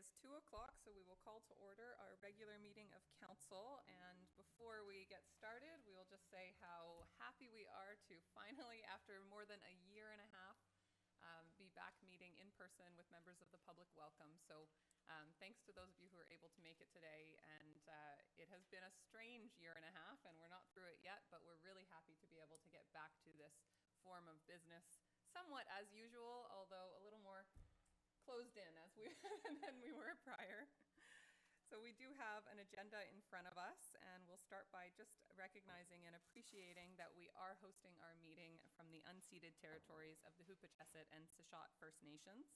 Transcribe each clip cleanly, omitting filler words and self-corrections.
is 2 o'clock, so we will call to order our regular meeting of council. And before we get started, we will just say how happy we are to finally, after more than a year and a half, be back meeting in person with members of the public. Welcome. So thanks to those of you who are able to make it today. And it has been a strange year and a half, and we're not through it yet, but we're really happy to be able to get back to this form of business, somewhat as usual, although a little more closed in than we were prior. So we do have an agenda in front of us, and we'll start by just recognizing and appreciating that we are hosting our meeting from the unceded territories of the Huipachesset and Sishat First Nations.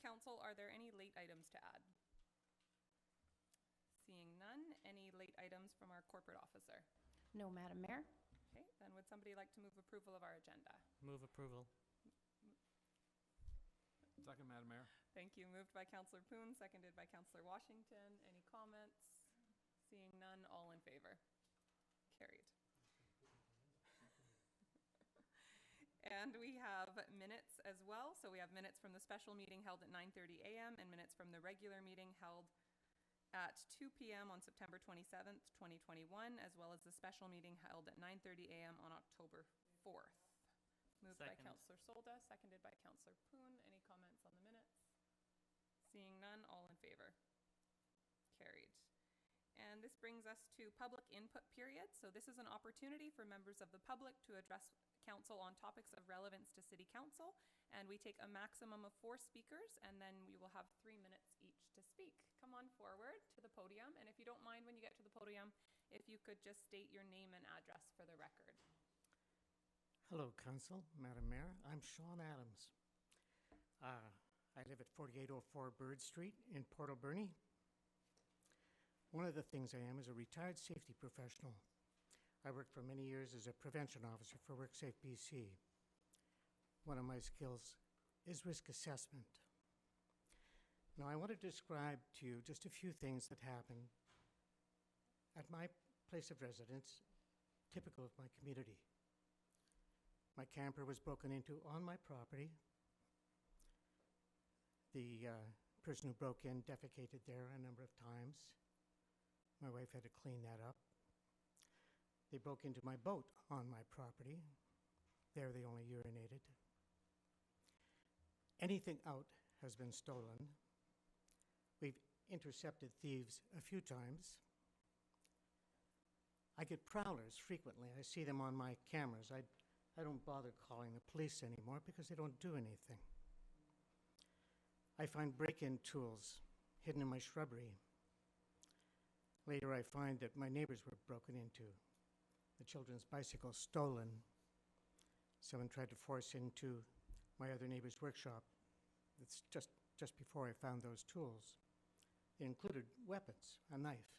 Council, are there any late items to add? Seeing none, any late items from our corporate officer? No, Madam Mayor. Okay, then would somebody like to move approval of our agenda? Move approval. Second, Madam Mayor. Thank you. Moved by Councillor Poon, seconded by Councillor Washington. Any comments? Seeing none, all in favor? Carried. And we have minutes as well. So we have minutes from the special meeting held at 9:30 a.m. and minutes from the regular meeting held at 2 p.m. on September 27th, 2021, as well as the special meeting held at 9:30 a.m. on October 4th. Moved by Councillor Solda, seconded by Councillor Poon. Any comments on the minutes? Seeing none, all in favor? Carried. And this brings us to public input period. So this is an opportunity for members of the public to address council on topics of relevance to City Council. And we take a maximum of 4 speakers, and then we will have 3 minutes each to speak. Come on forward to the podium. And if you don't mind when you get to the podium, if you could just state your name and address for the record. Hello, Council, Madam Mayor. I'm Sean Adams. I live at 4804 Bird Street in Port Alberni. One of the things I am is a retired safety professional. I worked for many years as a prevention officer for WorkSafe BC. One of my skills is risk assessment. Now, I want to describe to you just a few things that happened at my place of residence, typical of my community. My camper was broken into on my property. The person who broke in defecated there a number of times. My wife had to clean that up. They broke into my boat on my property. There they only urinated. Anything out has been stolen. We've intercepted thieves a few times. I get prowlers frequently. I see them on my cameras. I don't bother calling the police anymore because they don't do anything. I find break-in tools hidden in my shrubbery. Later I find that my neighbors were broken into, the children's bicycle stolen. Someone tried to force into my other neighbor's workshop. It's just before I found those tools. They included weapons, a knife,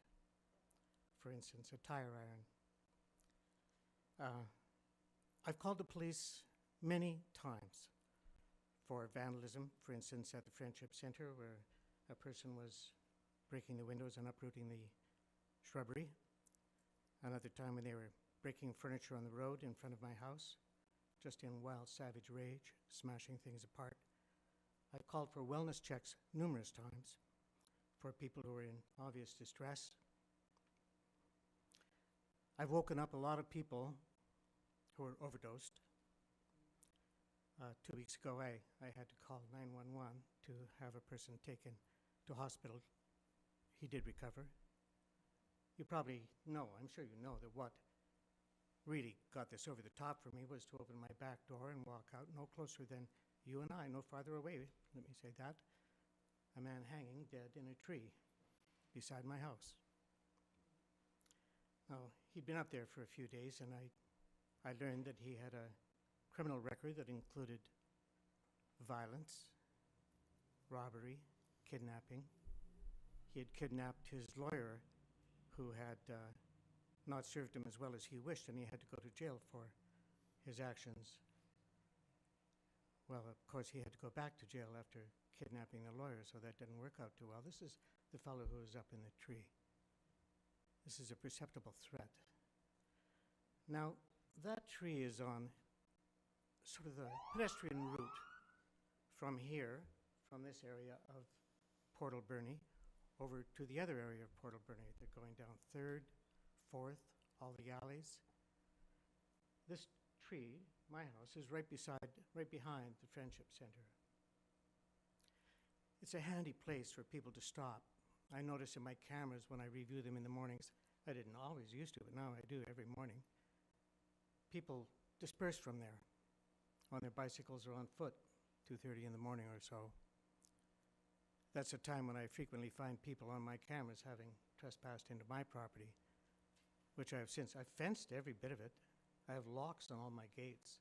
for instance, a tire iron. I've called the police many times for vandalism, for instance, at the Friendship Center, where a person was breaking the windows and uprooting the shrubbery. Another time when they were breaking furniture on the road in front of my house, just in wild, savage rage, smashing things apart. I've called for wellness checks numerous times for people who are in obvious distress. I've woken up a lot of people who were overdosed. 2 weeks ago, I had to call 911 to have a person taken to hospital. He did recover. You probably know, I'm sure you know, that what really got this over the top for me was to open my back door and walk out no closer than you and I, no farther away, let me say that, a man hanging dead in a tree beside my house. Now, he'd been up there for a few days, and I learned that he had a criminal record that included violence, robbery, kidnapping. He had kidnapped his lawyer, who had not served him as well as he wished, and he had to go to jail for his actions. Well, of course, he had to go back to jail after kidnapping the lawyer, so that didn't work out too well. This is the fellow who was up in the tree. This is a perceptible threat. Now, that tree is on sort of the pedestrian route from here, from this area of Port Alberni over to the other area of Port Alberni. They're going down 3rd, 4th, all the alleys. This tree, my house, is right behind the Friendship Center. It's a handy place for people to stop. I notice in my cameras when I review them in the mornings, I didn't always used to, but now I do every morning. People disperse from there on their bicycles or on foot, 2:30 in the morning or so. That's a time when I frequently find people on my cameras having trespassed into my property, which I've fenced every bit of it. I have locks on all my gates.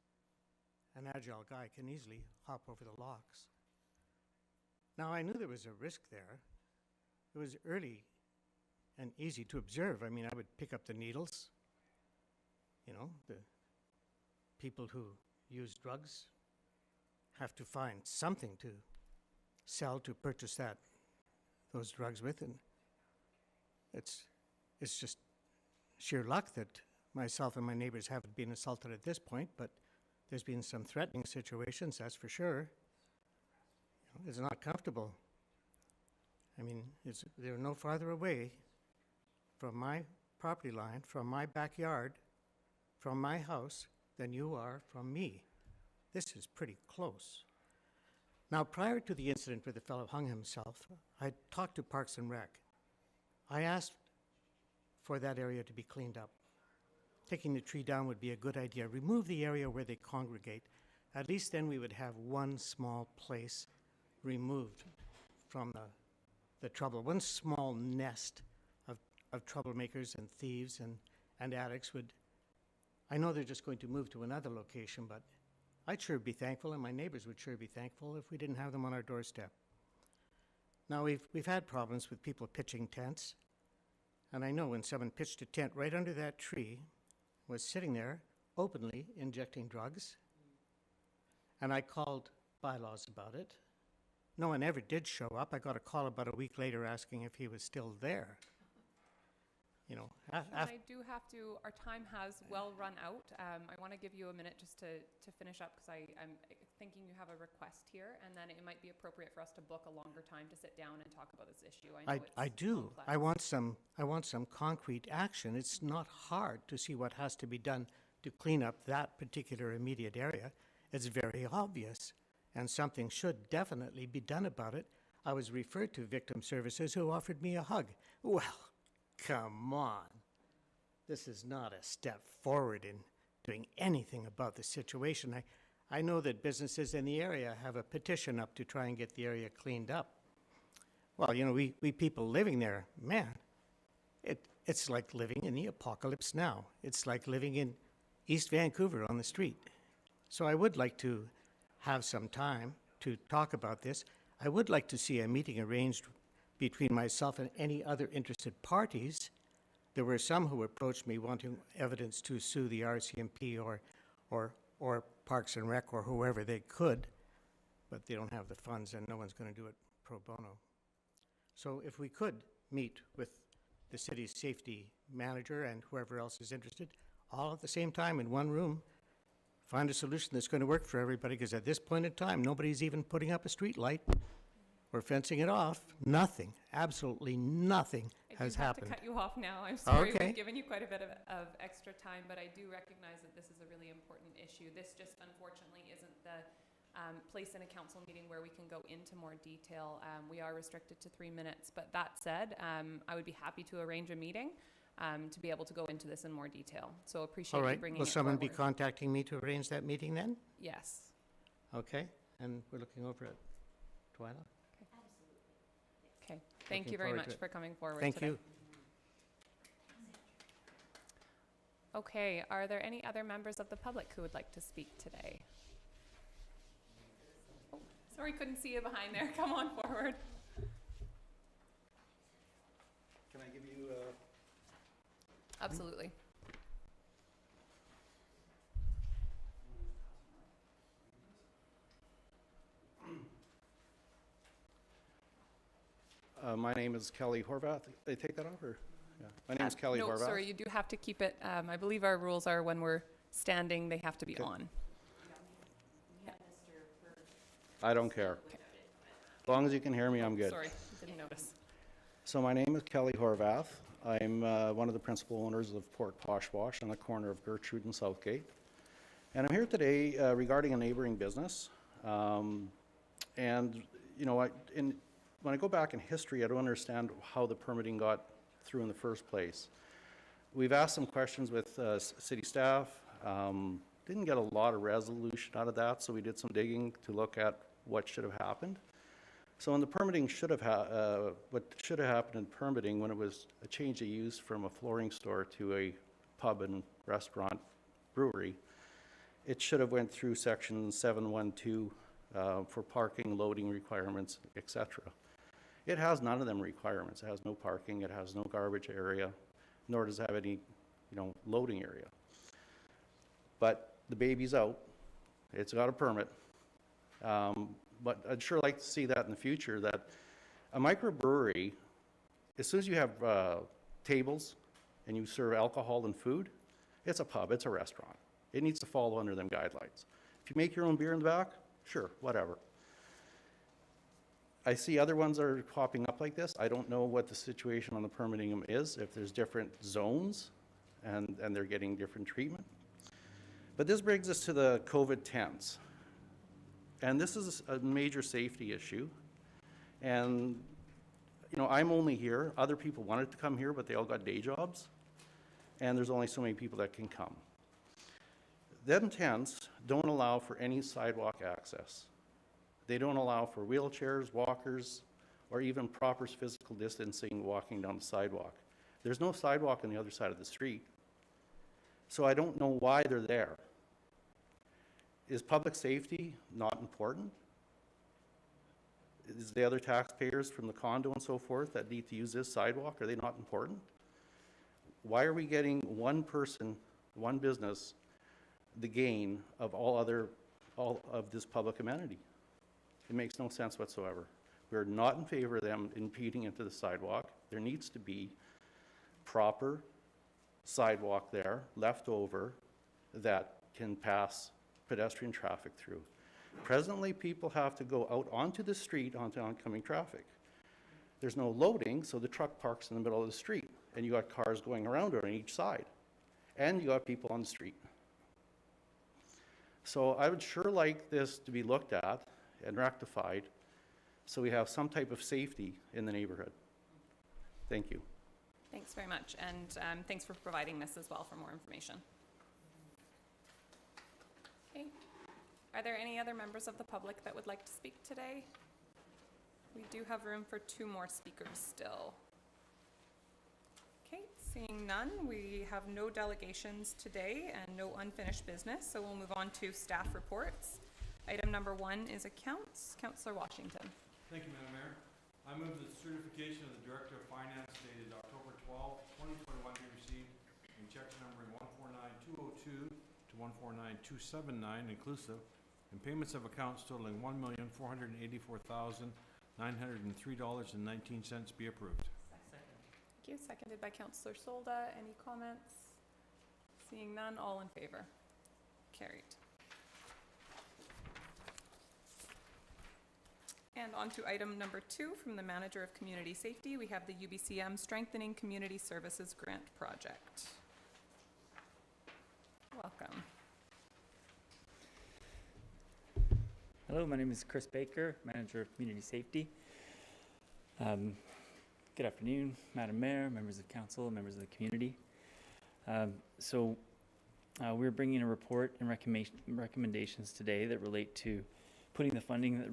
An agile guy can easily hop over the locks. Now, I knew there was a risk there. It was early and easy to observe. I mean, I would pick up the needles. You know, the people who use drugs have to find something to sell to purchase those drugs with, and it's just sheer luck that myself and my neighbors haven't been assaulted at this point, but there's been some threatening situations, that's for sure. You know, it's not comfortable. I mean, they're no farther away from my property line, from my backyard, from my house, than you are from me. This is pretty close. Now, prior to the incident where the fellow hung himself, I talked to Parks and Rec. I asked for that area to be cleaned up. Taking the tree down would be a good idea. Remove the area where they congregate. At least then we would have one small place removed from the trouble. One small nest of troublemakers and thieves and addicts would, I know they're just going to move to another location, but I'd sure be thankful, and my neighbors would sure be thankful if we didn't have them on our doorstep. Now, we've had problems with people pitching tents, and I know when someone pitched a tent right under that tree, was sitting there openly injecting drugs, and I called bylaws about it. No one ever did show up. I got a call about a week later asking if he was still there. You know, I do have to, our time has well run out. I want to give you a minute just to finish up, because I'm thinking you have a request here, and then it might be appropriate for us to book a longer time to sit down and talk about this issue. I do. I want some concrete action. It's not hard to see what has to be done to clean up that particular immediate area. It's very obvious, and something should definitely be done about it. I was referred to Victim Services, who offered me a hug. Well, come on. This is not a step forward in doing anything about the situation. I know that businesses in the area have a petition up to try and get the area cleaned up. Well, you know, we people living there, man, it's like living in the apocalypse now. It's like living in East Vancouver on the street. So I would like to have some time to talk about this. I would like to see a meeting arranged between myself and any other interested parties. There were some who approached me wanting evidence to sue the RCMP or Parks and Rec or whoever they could, but they don't have the funds and no one's going to do it pro bono. So if we could meet with the city's safety manager and whoever else is interested, all at the same time in one room, find a solution that's going to work for everybody, because at this point in time, nobody's even putting up a street light or fencing it off. Nothing, absolutely nothing has happened. I do have to cut you off now. I'm sorry, Okay. We've given you quite a bit of extra time, but I do recognize that this is a really important issue. This just unfortunately isn't the place in a council meeting where we can go into more detail. We are restricted to 3 minutes, but that said, I would be happy to arrange a meeting to be able to go into this in more detail. So appreciate All you right, bringing will it someone be forward. contacting me to arrange that meeting then? Yes. Okay, and we're looking over at Twyla. Okay. Thank Looking you very forward much to it. for coming forward Thank today. you. Okay, are there any other members of the public who would like to speak today? Oh, sorry, couldn't see you behind there. Come on forward. Can I give you Absolutely. my name is Kelly Horvath. They take that off, or? Yeah. My name is Kelly No, Horvath. sorry, you do have to keep it. I believe our rules are when we're standing, they have to be Okay. on. I don't care. As long as you can hear me, I'm good. Sorry, didn't notice. So my name is Kelly Horvath. I'm one of the principal owners of Port Poshwash on the corner of Gertrude and Southgate. And I'm here today regarding a neighboring business. And, you know, when I go back in history, I don't understand how the permitting got through in the first place. We've asked some questions with city staff. Didn't get a lot of resolution out of that, so we did some digging to look at what should have happened. So in the permitting what should have happened in permitting when it was a change of use from a flooring store to a pub and restaurant brewery, it should have went through section 712 for parking, loading requirements, etc. It has none of them requirements. It has no parking, it has no garbage area, nor does it have any, loading area. But the baby's out. It's got a permit. But I'd sure like to see that in the future, that a microbrewery, as soon as you have tables and you serve alcohol and food, it's a pub, it's a restaurant. It needs to follow under them guidelines. If you make your own beer in the back, sure, whatever. I see other ones are popping up like this. I don't know what the situation on the permitting is, if there's different zones and they're getting different treatment. But this brings us to the COVID tents. And this is a major safety issue. And, I'm only here. Other people wanted to come here, but they all got day jobs. And there's only so many people that can come. Them tents don't allow for any sidewalk access. They don't allow for wheelchairs, walkers, or even proper physical distancing walking down the sidewalk. There's no sidewalk on the other side of the street. So I don't know why they're there. Is public safety not important? Is the other taxpayers from the condo and so forth that need to use this sidewalk, are they not important? Why are we getting one person, one business, the gain of all of this public amenity? It makes no sense whatsoever. We're not in favor of them impeding into the sidewalk. There needs to be proper sidewalk there, left over, that can pass pedestrian traffic through. Presently, people have to go out onto the street onto oncoming traffic. There's no loading, so the truck parks in the middle of the street, and you got cars going around it on each side, and you got people on the street. So I would sure like this to be looked at and rectified, so we have some type of safety in the neighborhood. Thank you. Thanks very much, and thanks for providing this as well for more information. Okay. Are there any other members of the public that would like to speak today? We do have room for 2 more speakers still. Okay, seeing none, we have no delegations today and no unfinished business, so we'll move on to staff reports. Item number 1 is accounts. Councillor Washington. Thank you, Madam Mayor. I move that the certification of the Director of Finance dated October 12, 2021 be received in check numbering 149202 to 149279 inclusive, and payments of accounts totaling $1,484,903.19 be approved. Thank you. Seconded by Councillor Solda. Any comments? Seeing none, all in favor? Carried. And on to item number 2 from the Manager of Community Safety. We have the UBCM Strengthening Community Services Grant Project. Welcome. Hello, my name is Chris Baker, Manager of Community Safety. Good afternoon, Madam Mayor, members of council, members of the community. We're bringing a report and recommendations today that relate to putting the funding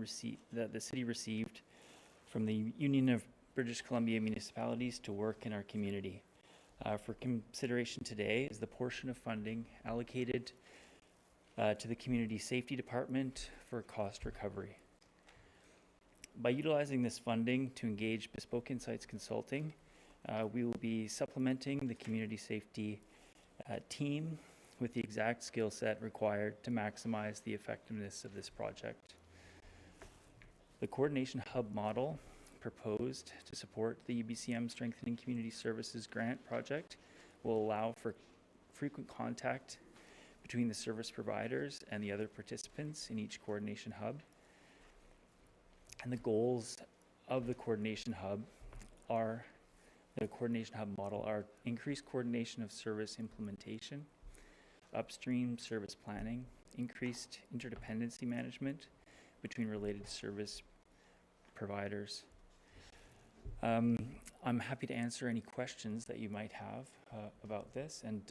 that the city received from the Union of British Columbia Municipalities to work in our community. For consideration today is the portion of funding allocated to the Community Safety Department for cost recovery. By utilizing this funding to engage Bespoke Insights Consulting, we will be supplementing the community safety team with the exact skill set required to maximize the effectiveness of this project. The coordination hub model proposed to support the UBCM Strengthening Community Services Grant Project will allow for frequent contact between the service providers and the other participants in each coordination hub. And the goals of the coordination hub are, the coordination hub model are increased coordination of service implementation, upstream service planning, increased interdependency management between related service providers. I'm happy to answer any questions that you might have about this, and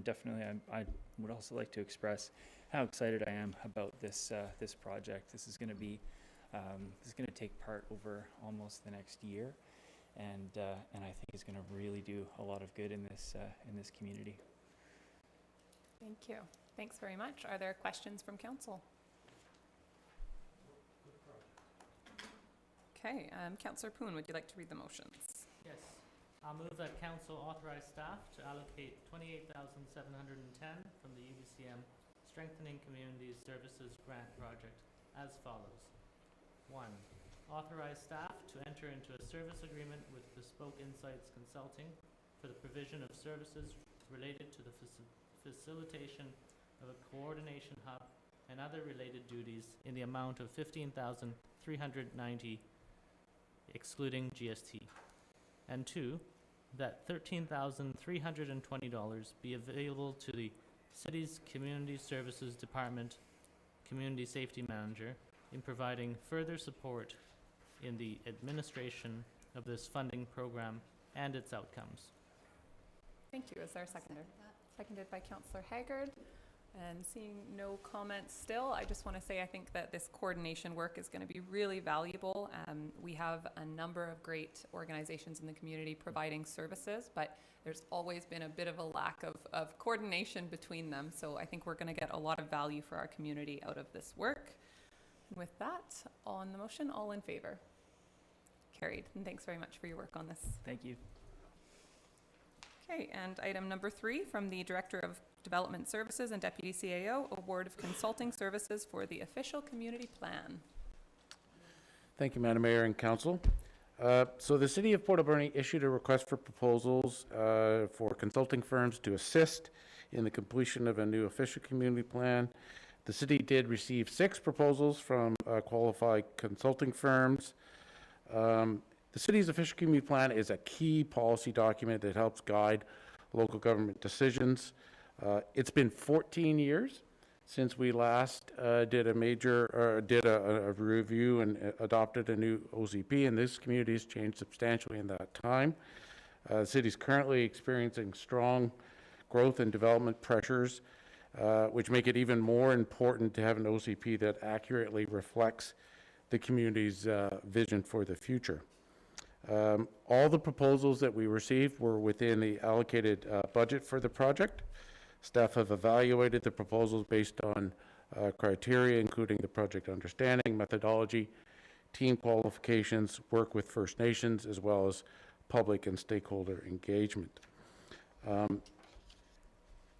definitely I would also like to express how excited I am about this this project. This is going to be take part over almost the next year, and I think it's going to really do a lot of good in this community. Thank you. Thanks very much. Are there questions from council? Okay, Councillor Poon, would you like to read the motions? Yes. I'll move that council authorize staff to allocate $28,710 from the UBCM Strengthening Community Services Grant Project as follows. 1. Authorize staff to enter into a service agreement with Bespoke Insights Consulting for the provision of services related to the facilitation of a coordination hub and other related duties in the amount of $15,390 excluding GST. And 2, that $13,320 be available to the city's Community Services Department Community Safety Manager in providing further support in the administration of this funding program and its outcomes. Thank you. Is there a seconder? Seconded by Councillor Haggard. And seeing no comments still, I just want to say I think that this coordination work is going to be really valuable. We have a number of great organizations in the community providing services, but there's always been a bit of a lack of coordination between them. So I think we're going to get a lot of value for our community out of this work. And with that, on the motion, all in favor? Carried. And thanks very much for your work on this. Thank you. Okay, and item number 3 from the Director of Development Services and Deputy CAO, award of consulting services for the official community plan. Thank you, Madam Mayor and Council. So the City of Port Alberni issued a request for proposals for consulting firms to assist in the completion of a new official community plan. The city did receive 6 proposals from qualified consulting firms. The city's official community plan is a key policy document that helps guide local government decisions. It's been 14 years since we last did a review and adopted a new OCP, and this community has changed substantially in that time. The city is currently experiencing strong growth and development pressures, which make it even more important to have an OCP that accurately reflects the community's vision for the future. All the proposals that we received were within the allocated budget for the project. Staff have evaluated the proposals based on criteria, including the project understanding, methodology, team qualifications, work with First Nations, as well as public and stakeholder engagement.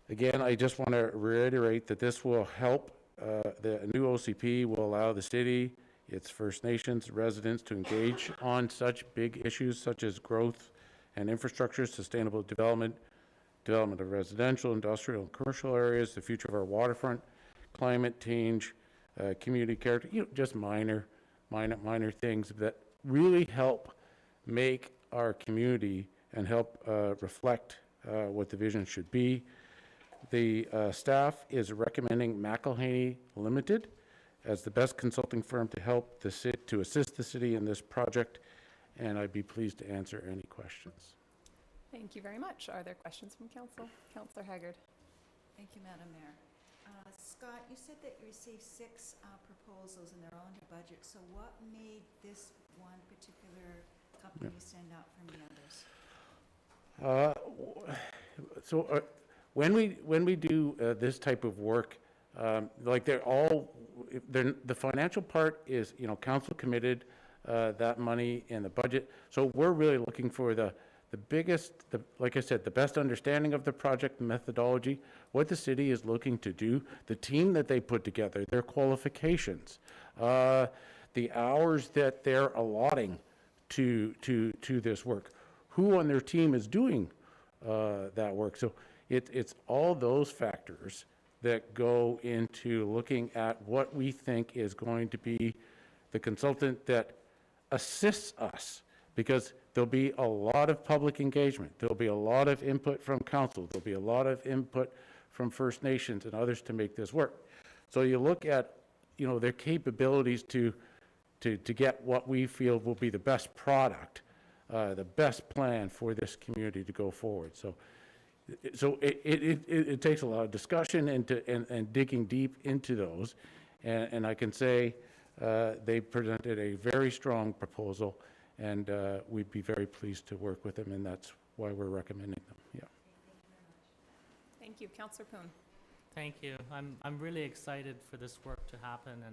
Again, I just want to reiterate that this will help, the new OCP will allow the city, its First Nations residents to engage on such big issues such as growth and infrastructure, sustainable development of residential, industrial, and commercial areas, the future of our waterfront, climate change, community character, just minor things that really help make our community and help reflect what the vision should be. The staff is recommending McElhaney Limited as the best consulting firm to help to assist the city in this project, and I'd be pleased to answer any questions. Thank you very much. Are there questions from council? Councillor Haggard. Thank you, Madam Mayor. Scott, you said that you received 6 proposals and they're all under budget. So what made this one particular company stand out from the others? When we do this type of work, like the financial part is, council committed that money in the budget. So we're really looking for the like I said, the best understanding of the project methodology, what the city is looking to do, the team that they put together, their qualifications, the hours that they're allotting to this work, who on their team is doing that work. So it's all those factors that go into looking at what we think is going to be the consultant that assists us, because there'll be a lot of public engagement. There'll be a lot of input from council. There'll be a lot of input from First Nations and others to make this work. So you look at, you know, their capabilities to get what we feel will be the best product, the best plan for this community to go forward. So it takes a lot of discussion and digging deep into those. And I can say they presented a very strong proposal, and we'd be very pleased to work with them, and that's why we're recommending them. Yeah. Thank you. Councillor Poon. Thank you. I'm really excited for this work to happen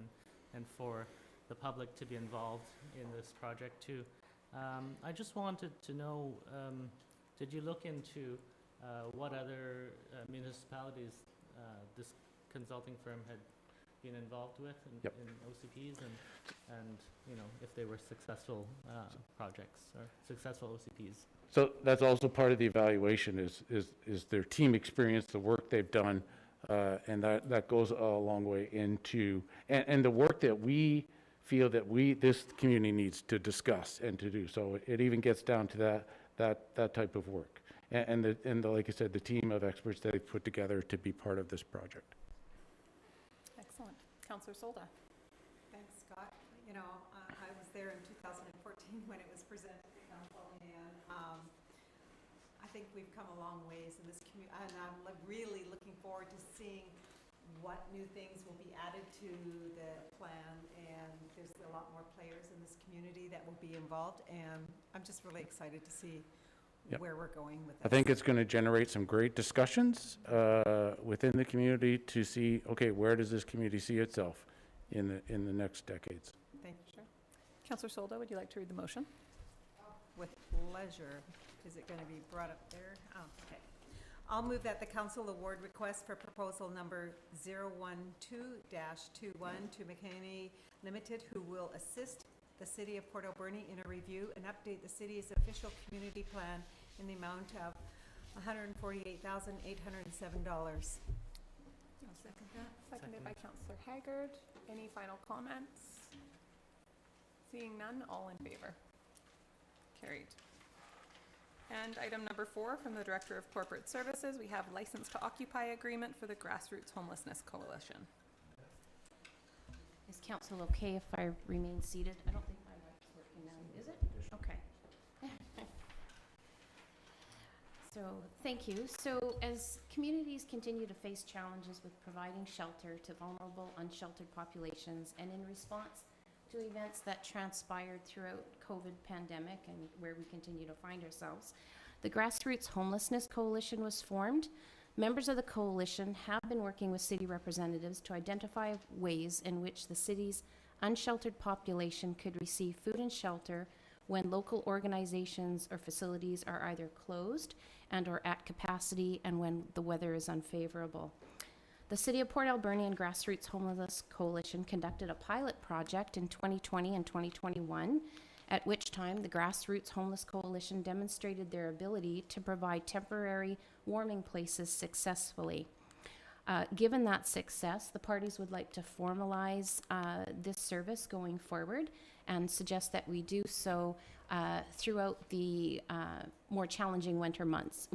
and for the public to be involved in this project too. I just wanted to know, did you look into what other municipalities this consulting firm had been involved with in OCPs, and you know, if they were successful projects or successful OCPs? So that's also part of the evaluation is their team experience, the work they've done, and that goes a long way into, and the work that we feel that this community needs to discuss and to do. So it even gets down to that type of work. And like I said, the team of experts that they've put together to be part of this project. Excellent. Councillor Solda. Thanks, Scott. You know, I was there in 2014 when it was presented to council, and I think we've come a long ways in this community, and I'm really looking forward to seeing what new things will be added to the plan, and there's a lot more players in this community that will be involved, and I'm just really excited to see where we're going with this. I think it's going to generate some great discussions within the community to see, okay, where does this community see itself in the next decades? Thank you. Sure. Councillor Solda, would you like to read the motion? With pleasure. Is it going to be brought up there? Oh, okay. I'll move that the council award request for proposal number 012-21 to McKinney Limited, who will assist the City of Port Alberni in a review and update the city's official community plan in the amount of $148,807. I'll second that. Seconded by Councillor Haggard. Any final comments? Seeing none, all in favor? Carried. And item number 4 from the Director of Corporate Services, we have license to occupy agreement for the Grassroots Homelessness Coalition. Is council okay if I remain seated? I don't think my mic's working now, is it? Okay. So, thank you. So, as communities continue to face challenges with providing shelter to vulnerable, unsheltered populations, and in response to events that transpired throughout COVID pandemic and where we continue to find ourselves, the Grassroots Homelessness Coalition was formed. Members of the coalition have been working with city representatives to identify ways in which the city's unsheltered population could receive food and shelter when local organizations or facilities are either closed and or at capacity, and when the weather is unfavorable. The City of Port Alberni and Grassroots Homelessness Coalition conducted a pilot project in 2020 and 2021, at which time the Grassroots Homeless Coalition demonstrated their ability to provide temporary warming places successfully. Given that success, the parties would like to formalize this service going forward and suggest that we do so throughout the more challenging winter months.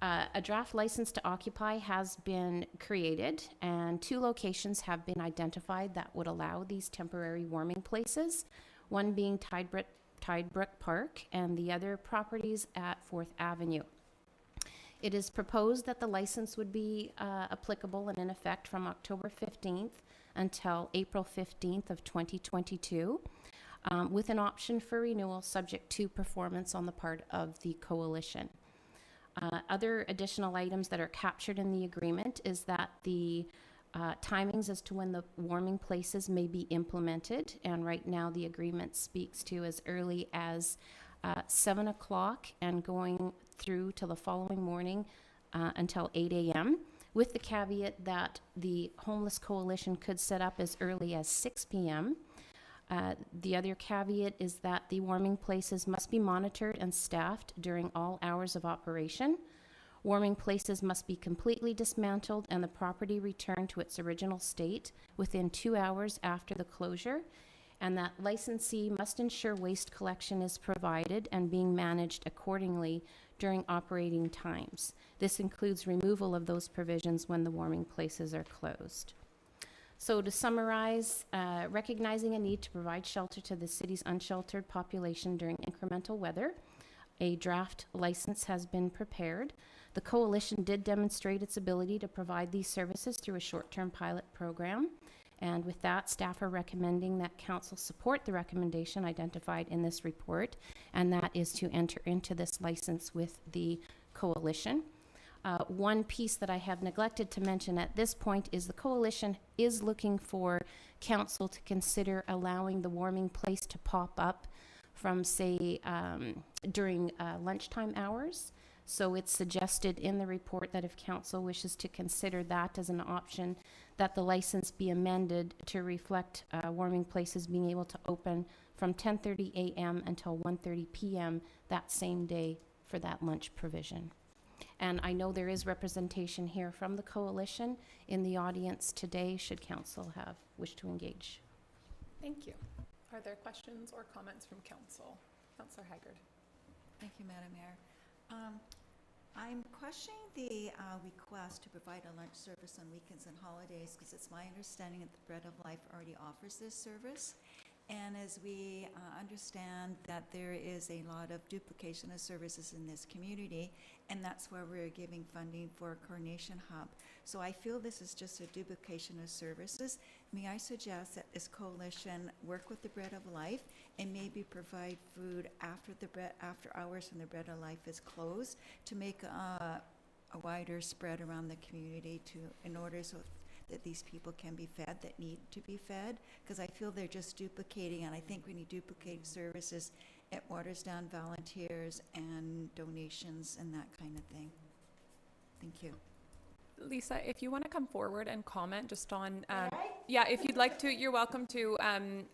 A draft license to occupy has been created, and 2 locations have been identified that would allow these temporary warming places, one being Tidebrook Park and the other properties at 4th Avenue. It is proposed that the license would be applicable and in effect from October 15th until April 15th of 2022, with an option for renewal subject to performance on the part of the coalition. Other additional items that are captured in the agreement is that the timings as to when the warming places may be implemented, and right now the agreement speaks to as early as 7 o'clock and going through till the following morning until 8 a.m., with the caveat that the Homeless Coalition could set up as early as 6 p.m. The other caveat is that the warming places must be monitored and staffed during all hours of operation. Warming places must be completely dismantled and the property returned to its original state within 2 hours after the closure. and that licensee must ensure waste collection is provided and being managed accordingly during operating times. This includes removal of those provisions when the warming places are closed. So to summarize, recognizing a need to provide shelter to the city's unsheltered population during incremental weather, a draft license has been prepared. The coalition did demonstrate its ability to provide these services through a short-term pilot program. And with that, staff are recommending that council support the recommendation identified in this report, and that is to enter into this license with the coalition. One piece that I have neglected to mention at this point is the coalition is looking for council to consider allowing the warming place to pop up from, say, during lunchtime hours. So it's suggested in the report that if council wishes to consider that as an option, that the license be amended to reflect warming places being able to open from 10:30 a.m. until 1:30 p.m. that same day for that lunch provision. And I know there is representation here from the coalition in the audience today, should council wish to engage. Thank you. Are there questions or comments from council? Councillor Haggard. Thank you, Madam Mayor. I'm questioning the request to provide a lunch service on weekends and holidays, because it's my understanding that the Bread of Life already offers this service. And as we understand that there is a lot of duplication of services in this community, and that's where we're giving funding for Coronation Hub. So I feel this is just a duplication of services. May I suggest that this coalition work with the Bread of Life and maybe provide food after hours when the Bread of Life is closed, to make a wider spread around the community in order so that these people can be fed that need to be fed, because I feel they're just duplicating, and I think when you duplicate services, it waters down volunteers and donations and that kind of thing. Thank you. Lisa, if you want to come forward and comment just on, yeah, if you'd like to, you're welcome to.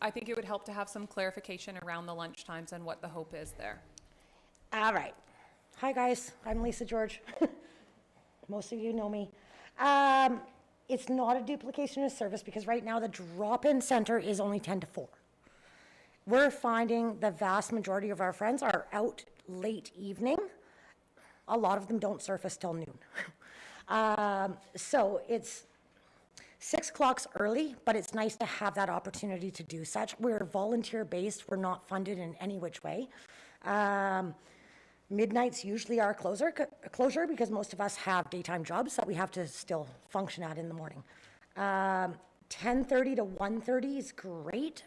I think it would help to have some clarification around the lunch times and what the hope is there. All right. Hi, guys. I'm Lisa George. Most of you know me. It's not a duplication of service, because right now the drop-in center is only 10 to 4. We're finding the vast majority of our friends are out late evening. A lot of them don't surface till noon. So it's 6 o'clock's early, but it's nice to have that opportunity to do such. We're volunteer-based. We're not funded in any which way. Midnight's usually our closure, because most of us have daytime jobs that we have to still function at in the morning. 10:30 to 1:30 is great.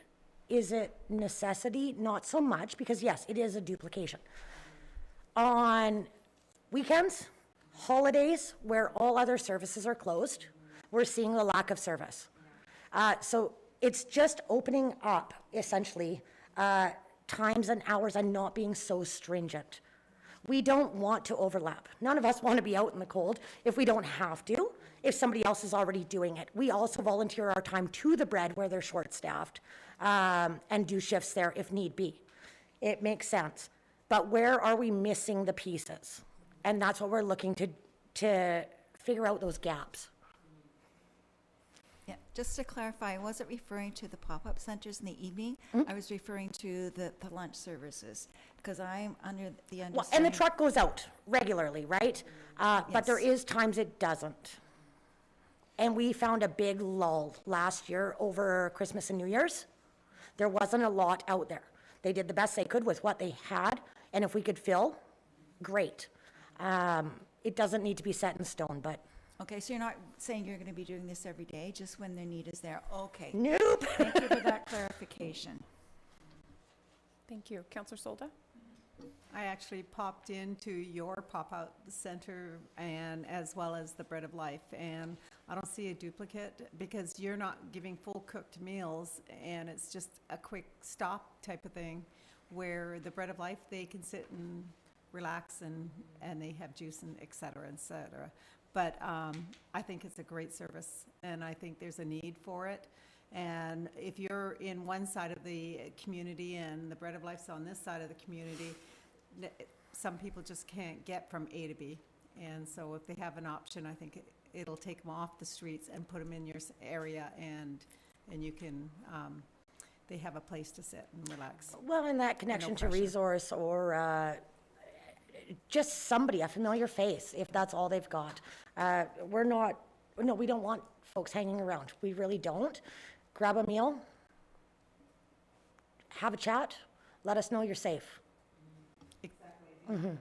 Is it necessity? Not so much, because yes, it is a duplication. On weekends, holidays, where all other services are closed, we're seeing a lack of service. So it's just opening up, essentially, times and hours and not being so stringent. We don't want to overlap. None of us want to be out in the cold if we don't have to, if somebody else is already doing it. We also volunteer our time to the Bread where they're short-staffed, and do shifts there if need be. It makes sense. But where are we missing the pieces? And that's what we're looking to figure out, those gaps. Yeah, just to clarify, I wasn't referring to the pop-up centers in the evening. I was referring to the lunch services, because I'm under the understanding. Well, and the truck goes out regularly, right? But there is times it doesn't. And we found a big lull last year over Christmas and New Year's. There wasn't a lot out there. They did the best they could with what they had, and if we could fill, great. It doesn't need to be set in stone, but. Okay, so you're not saying you're going to be doing this every day, just when their need is there? Okay. Nope. Thank you for that clarification. Thank you. Councillor Solda? I actually popped into your pop-out center, and as well as the Bread of Life, and I don't see a duplicate, because you're not giving full cooked meals, and it's just a quick stop type of thing, where the Bread of Life, they can sit and relax, and they have juice and et cetera, et cetera. But I think it's a great service, and I think there's a need for it. And if you're in one side of the community and the Bread of Life's on this side of the community, some people just can't get from A to B. And so if they have an option, I think it'll take them off the streets and put them in your area, and you can they have a place to sit and relax. Well, and that connection to pressure. resource or just somebody, a familiar face, if that's all they've got. We don't want folks hanging around. We really don't. Grab a meal, have a chat, let us know you're safe. Exactly.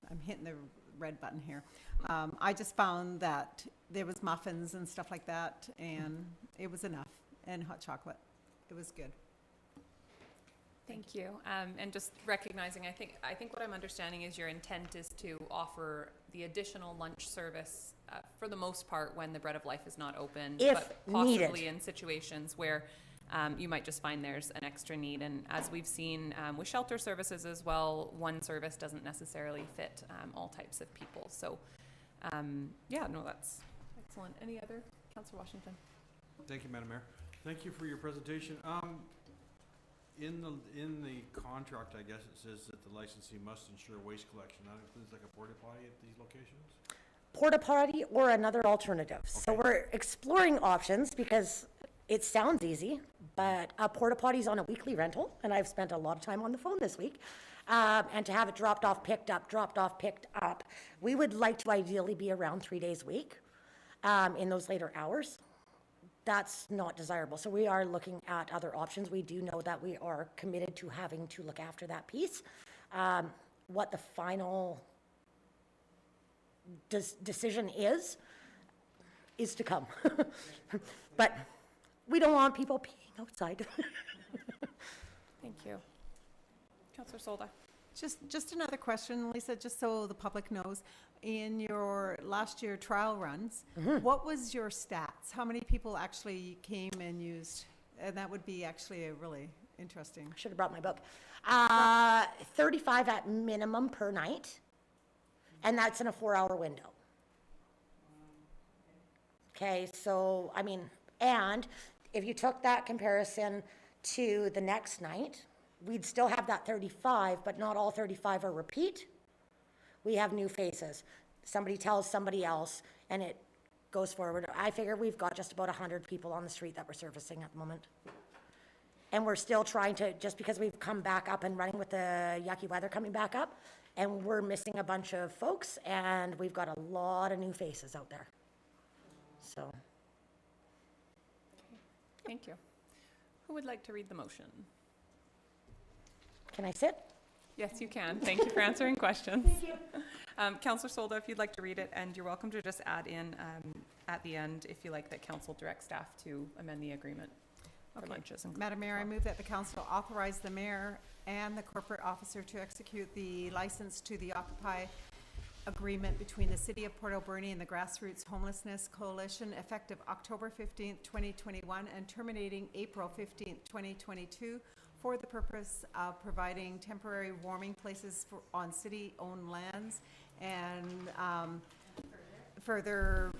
I'm hitting the red button here. I just found that there was muffins and stuff like that, and it was enough, and hot chocolate. It was good. Thank you. And just recognizing, I think what I'm understanding is your intent is to offer the additional lunch service for the most part when the Bread of Life is not open, If but possibly needed. in situations where you might just find there's an extra need. And as we've seen with shelter services as well, one service doesn't necessarily fit all types of people. So yeah, no, that's excellent. Any other? Councillor Washington. Thank you, Madam Mayor. Thank you for your presentation. In the contract, I guess it says that the licensee must ensure waste collection. That includes like a porta potty at these locations? Porta potty or another alternative. So Okay. we're exploring options because it sounds easy, but a porta potty's on a weekly rental, and I've spent a lot of time on the phone this week. And to have it dropped off, picked up. We would like to ideally be around 3 days a week in those later hours. That's not desirable. So we are looking at other options. We do know that we are committed to having to look after that piece. What the final decision is to come. But we don't want people peeing outside. Thank you. Councillor Solda. Just another question, Lisa, just so the public knows. In your last year trial runs, what was your stats? How many people actually came and used? And that would be actually a really interesting. Should have brought my book. 35 at minimum per night, and that's in a 4-hour window. Okay, so, I mean, and if you took that comparison to the next night, we'd still have that 35, but not all 35 are repeat. We have new faces. Somebody tells somebody else, and it goes forward. I figure we've got just about 100 people on the street that we're servicing at the moment. And we're still trying to, just because we've come back up and running with the yucky weather coming back up, and we're missing a bunch of folks, and we've got a lot of new faces out there. So. Thank you. Who would like to read the motion? Can I sit? Yes, you can. Thank you for answering questions. Thank you. Councillor Solda, if you'd like to read it, and you're welcome to just add in at the end if you like that council direct staff to amend the agreement for lunches. And Madam Mayor, I move that the council authorize the mayor and the corporate officer to execute the license to the Occupy agreement between the City of Port Alberni and the Grassroots Homelessness Coalition effective October 15th, 2021 and terminating April 15th, 2022 for the purpose of providing temporary warming places on city-owned lands and further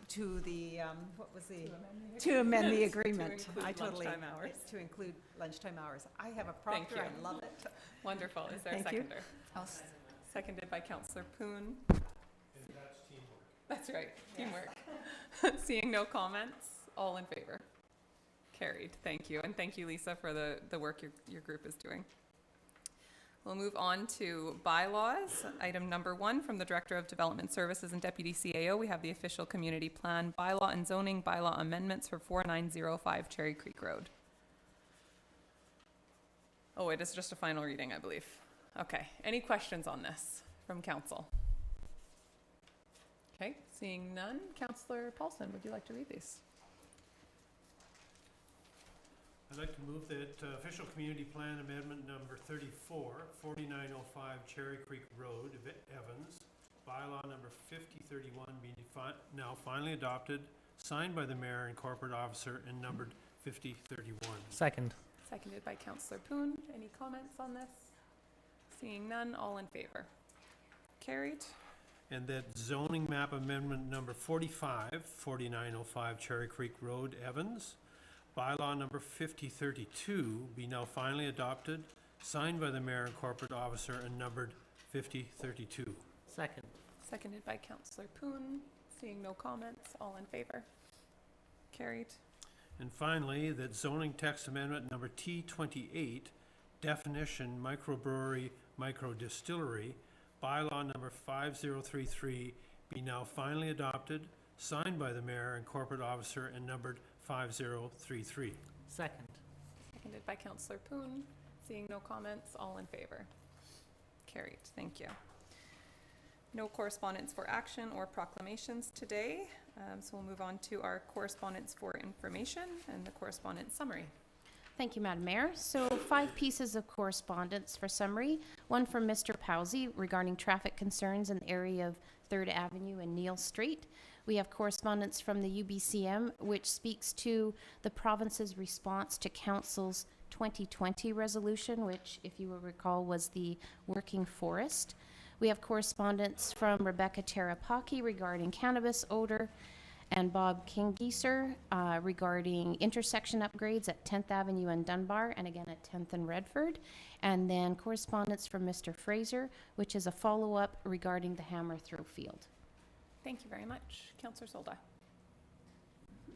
to the, what was the? To amend the agreement. To include lunchtime hours. To include lunchtime hours. I have a proctor, you. I love it. Wonderful. Is there a Thank you. seconder? Seconded by Councillor Poon. And that's teamwork. That's right, teamwork. Seeing no comments, all in favor? Carried, thank you. And thank you, Lisa, for the work your group is doing. We'll move on to bylaws. Item number 1 from the Director of Development Services and Deputy CAO. We have the official community plan bylaw and zoning bylaw amendments for 4905 Cherry Creek Road. Oh, it is just a final reading, I believe. Okay, any questions on this from council? Okay, seeing none. Councillor Paulson, would you like to read these? I'd like to move that official community plan amendment number 34, 4905 Cherry Creek Road, Evans, bylaw number 5031 be now finally adopted, signed by the mayor and corporate officer, and numbered 5031. Second. Seconded by Councillor Poon. Any comments on this? Seeing none, all in favor? Carried. And that zoning map amendment number 45, 4905 Cherry Creek Road, Evans, bylaw number 5032 be now finally adopted, signed by the mayor and corporate officer, and numbered 5032. Second. Seconded by Councillor Poon. Seeing no comments, all in favor? Carried. And finally, that zoning text amendment number T28, definition microbrewery, microdistillery, bylaw number 5033 be now finally adopted, signed by the mayor and corporate officer and numbered 5033. Second. Seconded by Councillor Poon. Seeing no comments, all in favor? Carried. Thank you. No correspondence for action or proclamations today, so we'll move on to our correspondence for information and the correspondence summary. Thank you, Madam Mayor. So 5 pieces of correspondence for summary. One from Mr. Powsey regarding traffic concerns in the area of 3rd Avenue and Neil Street. We have correspondence from the UBCM, which speaks to the province's response to Council's 2020 resolution, which, if you will recall, was the working forest. We have correspondence from Rebecca Terapaki regarding cannabis odor, and Bob Kinggeeser regarding intersection upgrades at 10th Avenue and Dunbar, and again at 10th and Redford. And then correspondence from Mr. Fraser, which is a follow-up regarding the Hammer Throw Field. Thank you very much. Councillor Solda.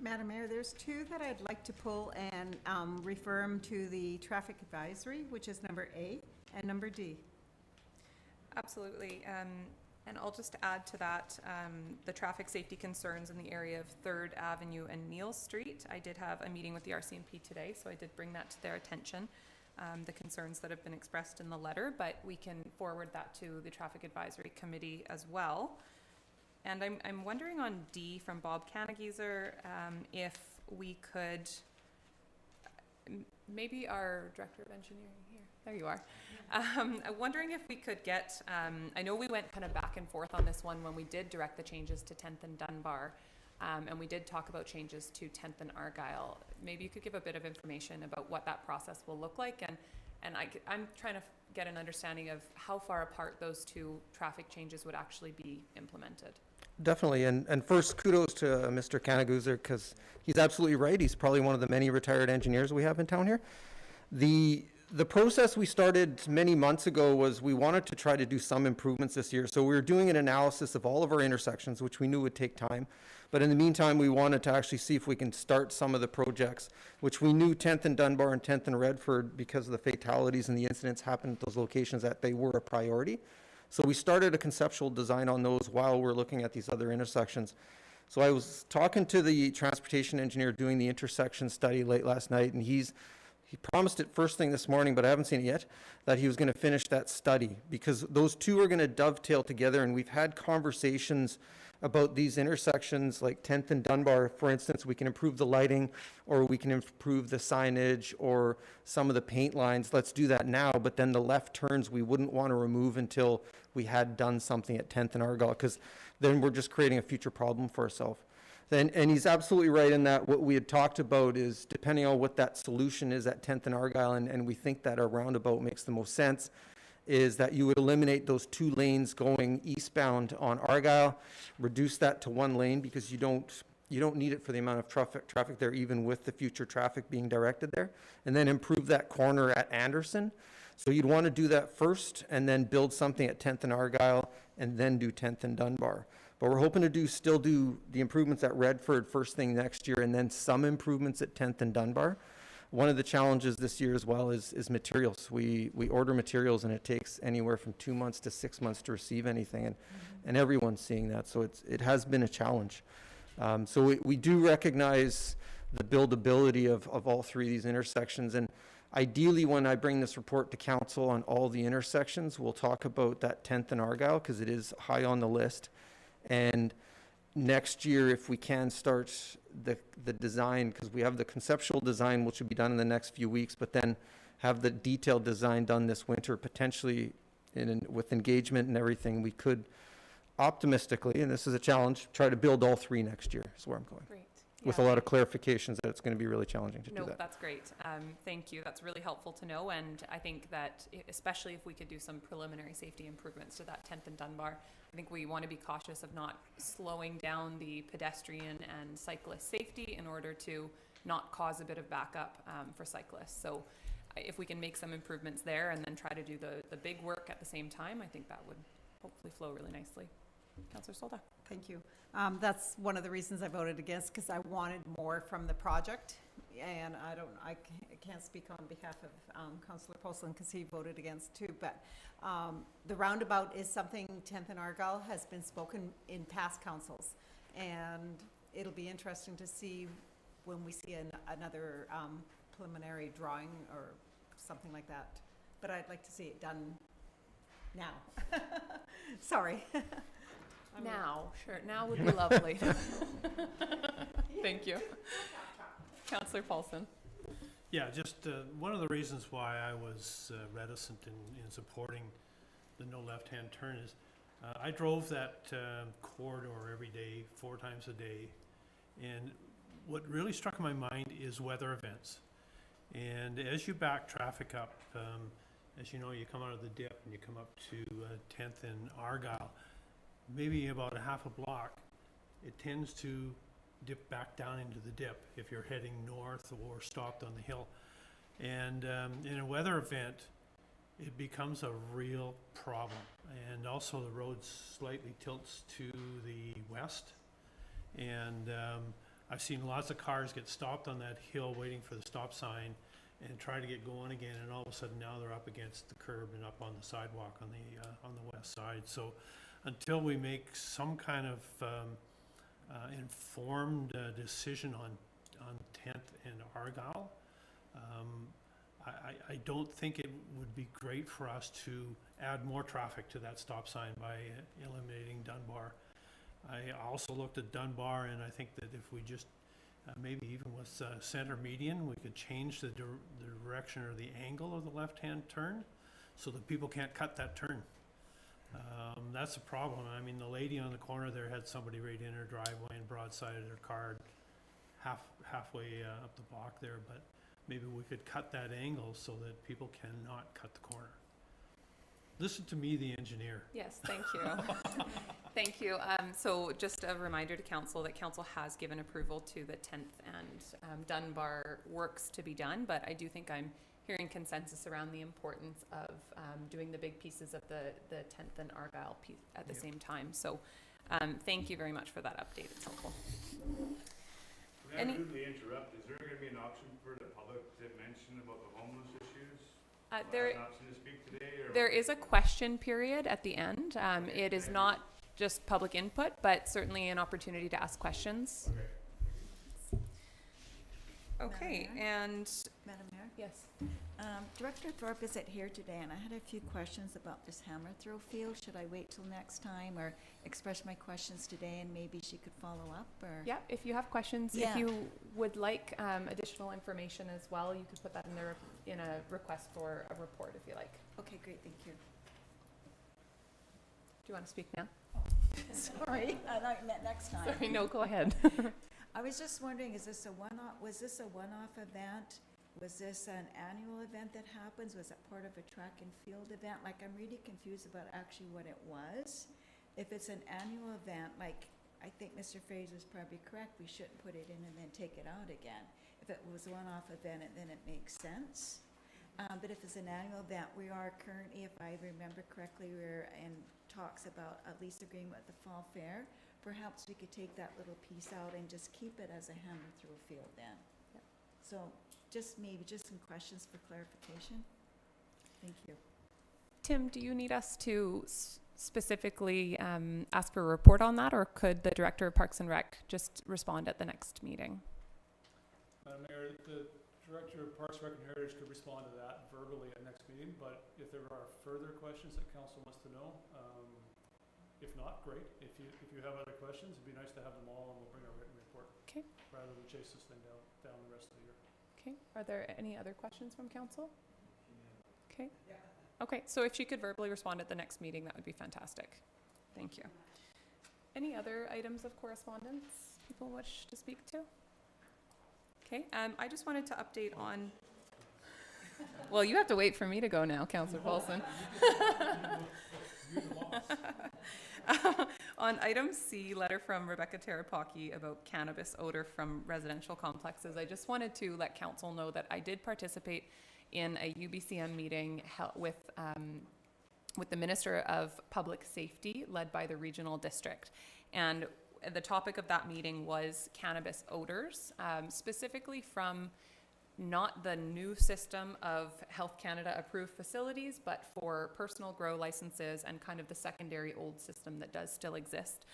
Madam Mayor, there's 2 that I'd like to pull and refer them to the traffic advisory, which is number A and number D. Absolutely. And I'll just add to that, the traffic safety concerns in the area of 3rd Avenue and Neil Street. I did have a meeting with the RCMP today, so I did bring that to their attention, the concerns that have been expressed in the letter, but we can forward that to the Traffic Advisory Committee as well. And I'm wondering on D from Bob Kanigeeser, if we could, maybe our Director of Engineering here, there you are. I'm wondering if we could get, I know we went kind of back and forth on this one when we did direct the changes to 10th and Dunbar, and we did talk about changes to 10th and Argyle. Maybe you could give a bit of information about what that process will look like, and I'm trying to get an understanding of how far apart those 2 traffic changes would actually be implemented. Definitely, and first kudos to Mr. Kanigeeser, because he's absolutely right. He's probably one of the many retired engineers we have in town here. The process we started many months ago was we wanted to try to do some improvements this year. So we were doing an analysis of all of our intersections, which we knew would take time. But in the meantime, we wanted to actually see if we can start some of the projects, which we knew 10th and Dunbar and 10th and Redford, because of the fatalities and the incidents happened at those locations, that they were a priority. So we started a conceptual design on those while we're looking at these other intersections. So I was talking to the transportation engineer doing the intersection study late last night, and he promised it first thing this morning, but I haven't seen it yet, that he was going to finish that study, because those 2 are going to dovetail together. And we've had conversations about these intersections like 10th and Dunbar. For instance, we can improve the lighting, or we can improve the signage, or some of the paint lines. Let's do that now. But then the left turns we wouldn't want to remove until we had done something at 10th and Argyle, because then we're just creating a future problem for ourselves. And he's absolutely right in that what we had talked about is, depending on what that solution is at 10th and Argyle, and we think that a roundabout makes the most sense, is that you would eliminate those 2 lanes going eastbound on Argyle, reduce that to 1 lane, because you don't need it for the amount of traffic there, even with the future traffic being directed there, and then improve that corner at Anderson. So you'd want to do that first, and then build something at 10th and Argyle, and then do 10th and Dunbar. But we're hoping to still do the improvements at Redford first thing next year, and then some improvements at 10th and Dunbar. One of the challenges this year as well is materials. We order materials, and it takes anywhere from 2 months to 6 months to receive anything, and everyone's seeing that. So it has been a challenge. So we do recognize the buildability of all 3 of these intersections, and ideally, when I bring this report to council on all the intersections, we'll talk about that 10th and Argyle, because it is high on the list. And next year, if we can start the design, because we have the conceptual design, which will be done in the next few weeks, but then have the detailed design done this winter, potentially with engagement and everything, we could optimistically, and this is a challenge, try to build all 3 next year, is where I'm going. Great. With a lot of clarifications that it's going to be really challenging to do that. No, that's great. Thank you. That's really helpful to know. And I think that especially if we could do some preliminary safety improvements to that 10th and Dunbar, I think we want to be cautious of not slowing down the pedestrian and cyclist safety in order to not cause a bit of backup for cyclists. So if we can make some improvements there and then try to do the big work at the same time, I think that would hopefully flow really nicely. Councillor Solda. Thank you. That's one of the reasons I voted against, because I wanted more from the project. And I can't speak on behalf of Councillor Postlin because he voted against too. But the roundabout is something 10th and Argyle has been spoken in past councils. And it'll be interesting to see when we see another preliminary drawing or something like that. But I'd like to see it done now. Sorry. Now, sure, now would be lovely. Thank you. Councillor Paulson. Yeah, just one of the reasons why I was reticent in supporting the no left-hand turn is I drove that corridor every day, 4 times a day, and what really struck my mind is weather events. And as you back traffic up, as you know, you come out of the dip and you come up to 10th and Argyle, maybe about a half a block, it tends to dip back down into the dip if you're heading north or stopped on the hill. And in a weather event, it becomes a real problem. And also the road slightly tilts to the west. And I've seen lots of cars get stopped on that hill waiting for the stop sign and try to get going again, and all of a sudden now they're up against the curb and up on the sidewalk on the west side. So until we make some kind of informed decision on 10th and Argyle, I don't think it would be great for us to add more traffic to that stop sign by eliminating Dunbar. I also looked at Dunbar, and I think that if we just maybe even with center median, we could change the direction or the angle of the left-hand turn so that people can't cut that turn. That's a problem. I mean, the lady on the corner there had somebody right in her driveway and broadsided her car halfway up the block there, but maybe we could cut that angle so that people cannot cut the corner. Listen to me, the engineer. Yes, thank you. Thank you. So just a reminder to council that council has given approval to the 10th and Dunbar works to be done, but I do think I'm hearing consensus around the importance of doing the big pieces of the 10th and Argyle piece at the same time. So thank you very much for that update. It's helpful. Can I rudely interrupt? Is there going to be an option for the public to mention about the homeless issues? There, an option to speak today, or there is a question period at the end. It is not just public input, but certainly an opportunity to ask questions. Okay, and Madam Mayor? yes. Director Thorpe isn't here today, and I had a few questions about this hammer throw field. Should I wait till next time or express my questions today and maybe she could follow up, or? Yeah, if you have questions, Yeah. if you would like additional information as well, you could put that in there in a request for a report if you like. Okay, great, thank you. Do you want to speak now? Sorry, I thought you meant next time. Sorry, no, go ahead. I was just wondering, was this a one-off event? Was this an annual event that happens? Was it part of a track and field event? Like, I'm really confused about actually what it was. If it's an annual event, like, I think Mr. Fraser's probably correct, we shouldn't put it in and then take it out again. If it was a one-off event, then it makes sense. But if it's an annual event, we are currently, if I remember correctly, we're in talks about a lease agreement with the Fall Fair. Perhaps we could take that little piece out and just keep it as a hammer throw field then. Yep. So maybe just some questions for clarification. Thank you. Tim, do you need us to specifically ask for a report on that, or could the Director of Parks and Rec just respond at the next meeting? Madam Mayor, the Director of Parks, Rec and Heritage could respond to that verbally at next meeting, but if there are further questions that council wants to know, if not, great. If you have other questions, it'd be nice to have them all, and we'll bring a written report. Okay. Rather than chase this thing down the rest of the year. Okay. Are there any other questions from council? Okay. Okay, so if she could verbally respond at the next meeting, that would be fantastic. Thank you. Any other items of correspondence people wish to speak to? Okay, I just wanted to update on... Well, you have to wait for me to go now, Councillor Paulson. On item C, letter from Rebecca Terapaki about cannabis odor from residential complexes, I just wanted to let council know that I did participate in a UBCM meeting with with the Minister of Public Safety, led by the regional district. And the topic of that meeting was cannabis odors, specifically from not the new system of Health Canada approved facilities, but for personal grow licenses and kind of the secondary old system that does still exist.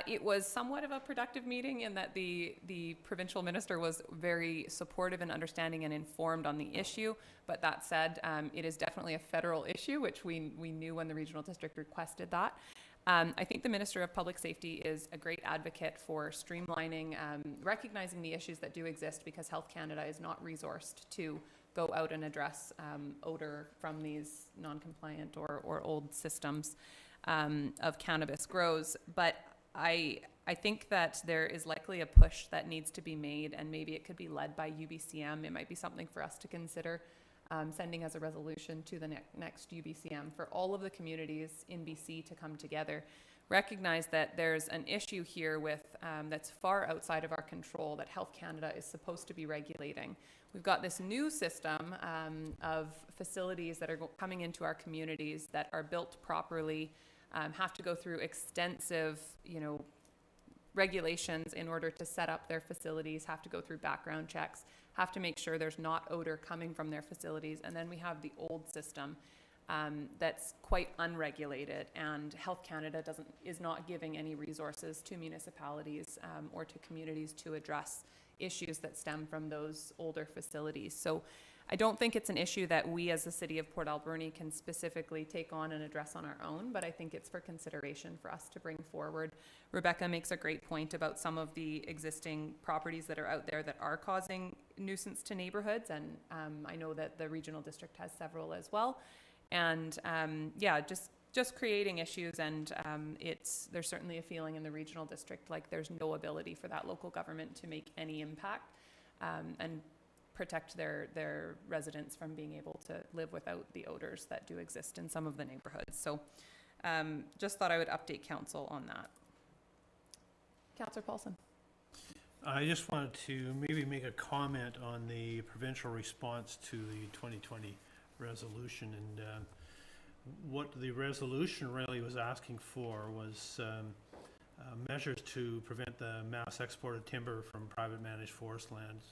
It was somewhat of a productive meeting in that the provincial minister was very supportive and understanding and informed on the issue. But that said, it is definitely a federal issue, which we knew when the regional district requested that. I think the Minister of Public Safety is a great advocate for streamlining, recognizing the issues that do exist, because Health Canada is not resourced to go out and address odor from these non-compliant or old systems of cannabis grows. But I think that there is likely a push that needs to be made, and maybe it could be led by UBCM. It might be something for us to consider sending as a resolution to the next UBCM for all of the communities in BC to come together. Recognize that there's an issue here with that's far outside of our control that Health Canada is supposed to be regulating. We've got this new system of facilities that are coming into our communities that are built properly, have to go through extensive, regulations in order to set up their facilities, have to go through background checks, have to make sure there's not odor coming from their facilities. And then we have the old system that's quite unregulated, and Health Canada is not giving any resources to municipalities or to communities to address issues that stem from those older facilities. So I don't think it's an issue that we as the City of Port Alberni can specifically take on and address on our own, but I think it's for consideration for us to bring forward. Rebecca makes a great point about some of the existing properties that are out there that are causing nuisance to neighborhoods, and I know that the regional district has several as well. And just creating issues, and there's certainly a feeling in the regional district like there's no ability for that local government to make any impact and protect their residents from being able to live without the odors that do exist in some of the neighborhoods. So just thought I would update council on that. Councillor Paulson. I just wanted to maybe make a comment on the provincial response to the 2020 resolution, and what the resolution really was asking for was measures to prevent the mass export of timber from private managed forest lands,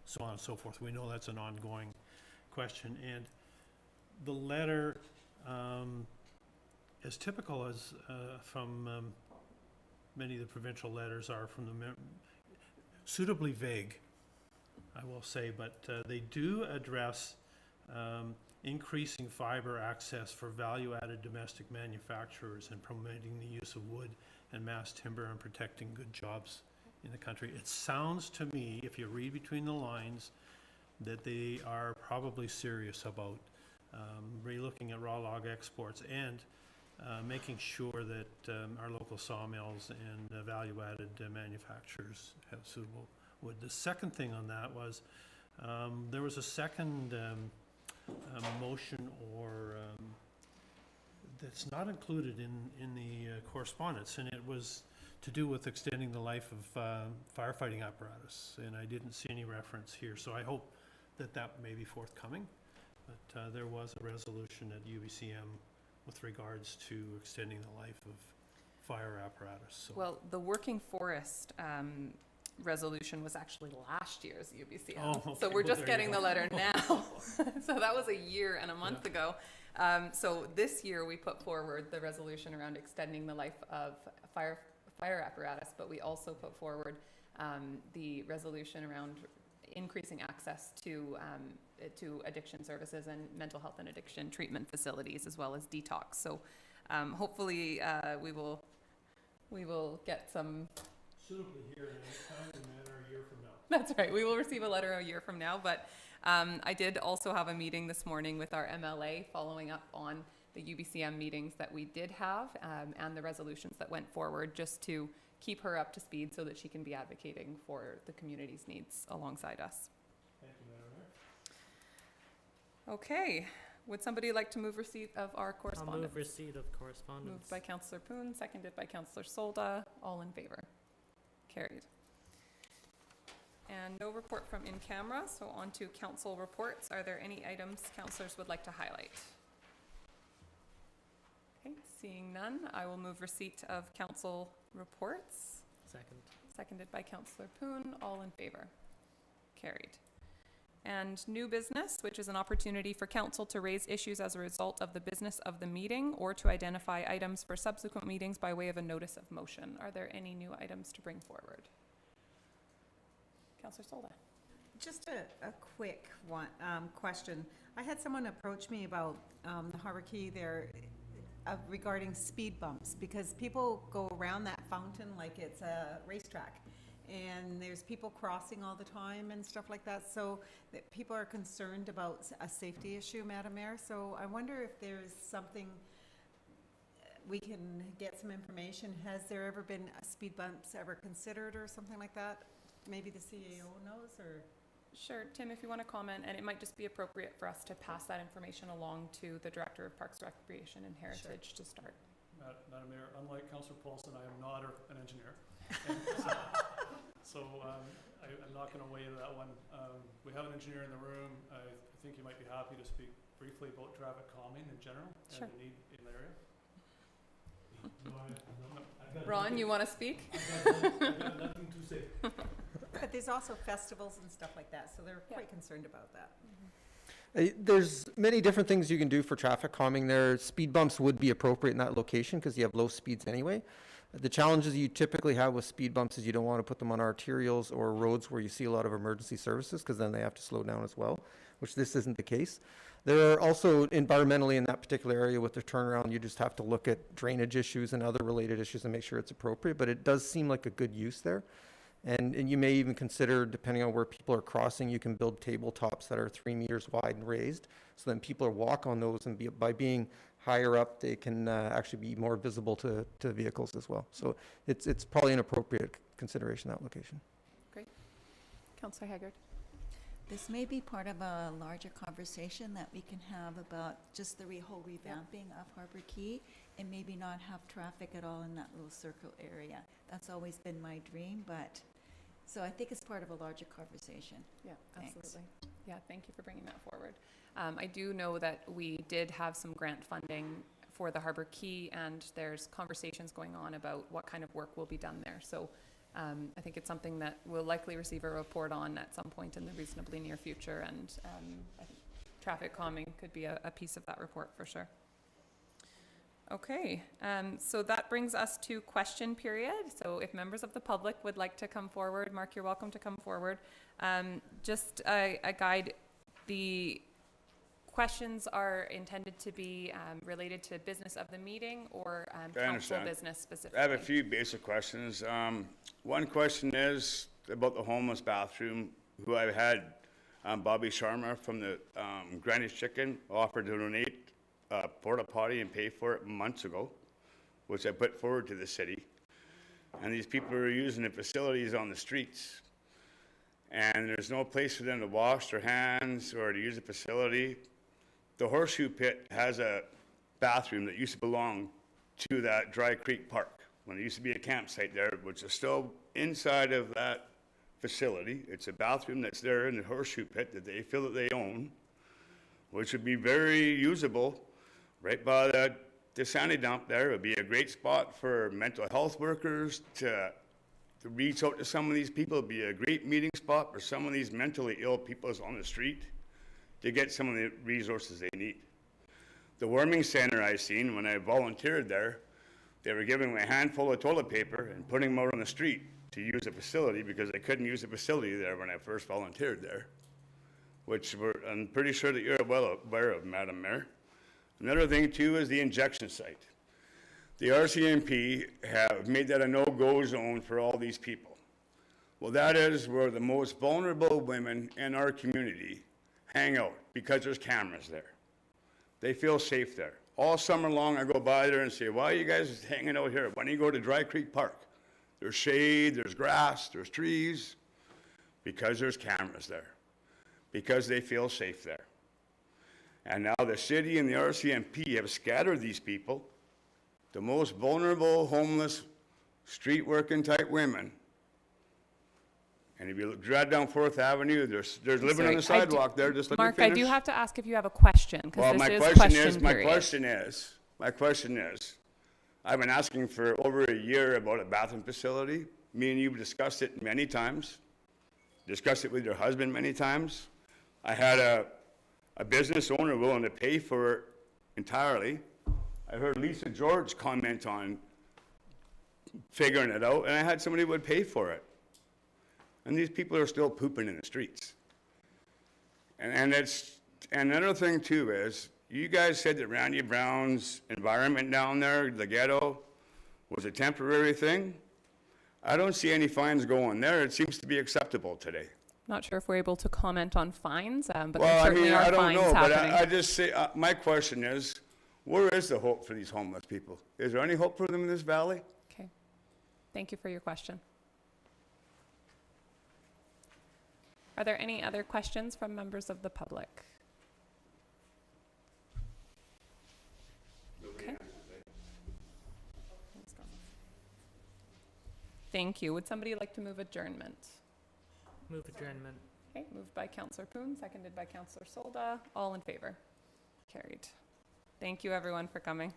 so on and so forth. We know that's an ongoing question, and the letter, as typical as from many of the provincial letters are from the suitably vague, I will say, but they do address increasing fiber access for value-added domestic manufacturers and promoting the use of wood and mass timber and protecting good jobs in the country. It sounds to me, if you read between the lines, that they are probably serious about relooking at raw log exports and making sure that our local sawmills and value-added manufacturers have suitable wood. The second thing on that was there was a second motion or that's not included in the correspondence, and it was to do with extending the life of firefighting apparatus, and I didn't see any reference here, so I hope that may be forthcoming. But there was a resolution at UBCM with regards to extending the life of fire apparatus. So. Well, the working forest resolution was actually last year's UBCM. Oh, okay. So we're just getting the letter now. So that was a year and a month ago. So this year we put forward the resolution around extending the life of fire apparatus, but we also put forward the resolution around increasing access to addiction services and mental health and addiction treatment facilities, as well as detox. So hopefully we will get some suitably here in a timely manner a year from now. That's right. We will receive a letter a year from now. But I did also have a meeting this morning with our MLA following up on the UBCM meetings that we did have and the resolutions that went forward, just to keep her up to speed so that she can be advocating for the community's needs alongside us. Thank you, Madam Mayor. Okay. Would somebody like to move receipt of our correspondence? I'll move receipt of correspondence. Moved by Councillor Poon, seconded by Councillor Solda. All in favor? Carried. And no report from in camera, so on to council reports. Are there any items councillors would like to highlight? Seeing none, I will move receipt of council reports. Second. Seconded by Councillor Poon. All in favor? Carried. And new business, which is an opportunity for council to raise issues as a result of the business of the meeting or to identify items for subsequent meetings by way of a notice of motion. Are there any new items to bring forward? Councillor Solda. Just a quick one, question. I had someone approach me about the Harbor Key there regarding speed bumps, because people go around that fountain like it's a racetrack. And there's people crossing all the time and stuff like that, so that people are concerned about a safety issue, Madam Mayor. So I wonder if there's something we can get some information. Has there ever been speed bumps ever considered or something like that? Maybe the CAO knows, or? Sure, Tim, if you want to comment, and it might just be appropriate for us to pass that information along to the Director of Parks, Recreation and Heritage to start. Madam Mayor, unlike Councillor Paulson, I am not an engineer. So I'm not going to weigh that one. We have an engineer in the room. I think he might be happy to speak briefly about traffic calming in general and the need in the area. Ron, you want to speak? I've got nothing to say. But there's also festivals and stuff like that, so they're quite concerned about that. There's many different things you can do for traffic calming there. Speed bumps would be appropriate in that location because you have low speeds anyway. The challenges you typically have with speed bumps is you don't want to put them on arterials or roads where you see a lot of emergency services, because then they have to slow down as well, which this isn't the case. There are also environmentally in that particular area with the turnaround, you just have to look at drainage issues and other related issues and make sure it's appropriate, but it does seem like a good use there. And you may even consider, depending on where people are crossing, you can build tabletops that are 3 meters wide and raised, so then people walk on those, and by being higher up, they can actually be more visible to vehicles as well. So it's probably an appropriate consideration, that location. Great. Councillor Haggard. This may be part of a larger conversation that we can have about just the whole revamping of Harbor Key, and maybe not have traffic at all in that little circle area. That's always been my dream, but, so I think it's part of a larger conversation. Yeah, Thanks. absolutely. Yeah, thank you for bringing that forward. I do know that we did have some grant funding for the Harbor Key, and there's conversations going on about what kind of work will be done there. So I think it's something that we'll likely receive a report on at some point in the reasonably near future, and I think traffic calming could be a piece of that report for sure. Okay, so that brings us to question period. So if members of the public would like to come forward, Mark, you're welcome to come forward. Just a guide, the questions are intended to be related to business of the meeting or council business specifically. I have a few basic questions. One question is about the homeless bathroom, who I've had Bobby Sharma from the Granny's Chicken offered to donate a porta potty and pay for it months ago, which I put forward to the city. And these people are using the facilities on the streets, and there's no place for them to wash their hands or to use the facility. The Horseshoe Pit has a bathroom that used to belong to that Dry Creek Park, when it used to be a campsite there, which is still inside of that facility. It's a bathroom that's there in the Horseshoe Pit that they feel that they own, which would be very usable right by the sandy dump there. It would be a great spot for mental health workers to reach out to some of these people. It would be a great meeting spot for some of these mentally ill people on the street to get some of the resources they need. The warming center I seen when I volunteered there, they were giving me a handful of toilet paper and putting them out on the street to use the facility, because they couldn't use the facility there when I first volunteered there, which I'm pretty sure that you're well aware of, Madam Mayor. Another thing too is the injection site. The RCMP have made that a no-go zone for all these people. Well, that is where the most vulnerable women in our community hang out, because there's cameras there. They feel safe there. All summer long I go by there and say, why are you guys hanging out here? Why don't you go to Dry Creek Park? There's shade, there's grass, there's trees, because there's cameras there, because they feel safe there. And now the city and the RCMP have scattered these people, the most vulnerable, homeless, street working type women. And if you drive down 4th Avenue, there's living on the sidewalk there. Just let me Mark, finish. I do have to ask if you have a question, because Well, this my is question question is, period. my question is, I've been asking for over a year about a bathroom facility. Me and you discussed it many times, discussed it with your husband many times. I had a business owner willing to pay for it entirely. I heard Lisa George comment on figuring it out, and I had somebody who would pay for it. And these people are still pooping in the streets. And another thing too is, you guys said that Randy Brown's environment down there, the ghetto, was a temporary thing. I don't see any fines going there. It seems to be acceptable today. Not sure if we're able to comment on fines, but there Well, I certainly mean, are I don't fines know, but happening. I just say, my question is, where is the hope for these homeless people? Is there any hope for them in this valley? Okay. Thank you for your question. Are there any other questions from members of the public? Okay. Thank you. Would somebody like to move adjournment? Move adjournment. Okay, moved by Councillor Poon, seconded by Councillor Solda. All in favor? Carried. Thank you, everyone, for coming.